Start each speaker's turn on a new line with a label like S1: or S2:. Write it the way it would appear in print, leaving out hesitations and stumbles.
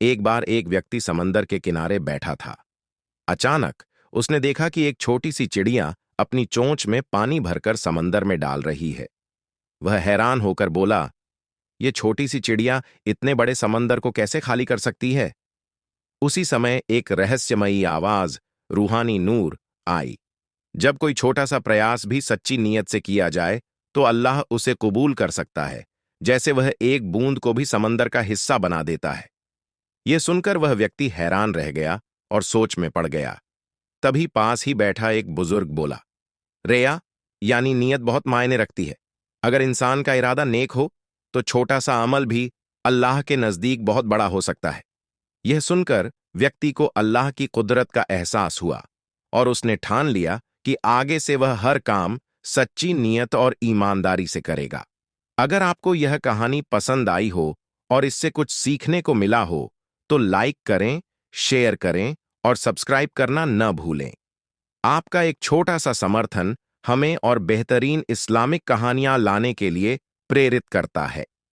S1: एक बार एक व्यक्ति समंदर के किनारे बैठा था। अचानक उसने देखा कि एक छोटी सी चिड़िया अपनी चोंच में पानी भरकर समंदर में डाल रही है। वह हैरान होकर बोला, ये छोटी सी चिड़िया इतने बड़े समंदर को कैसे खाली कर सकती है? उसी समय एक रहस्यमयी आवाज, रूहानी नूर, आई। जब कोई छोटा सा प्रयास भी सच्ची नीयत से किया जाए तो अल्लाह उसे कबूल कर सकता है, जैसे वह एक बूंद को भी समंदर का हिस्सा बना देता है। ये सुनकर वह व्यक्ति हैरान रह गया और सोच में पड़ गया। तभी पास ही बैठा एक बुजुर्ग बोला, रेया यानी नीयत बहुत मायने रखती है। अगर इंसान का इरादा नेक हो तो छोटा सा अमल भी अल्लाह के नजदीक बहुत बड़ा हो सकता है। यह सुनकर व्यक्ति को अल्लाह की कुदरत का एहसास हुआ और उसने ठान लिया कि आगे से वह हर काम सच्ची नीयत और ईमानदारी से करेगा। अगर आपको यह कहानी पसंद आई हो और इससे कुछ सीखने को मिला हो तो लाइक करें, शेयर करें और सब्सक्राइब करना न भूलें। आपका एक छोटा सा समर्थन हमें और बेहतरीन इस्लामिक कहानियां लाने के लिए प्रेरित करता है।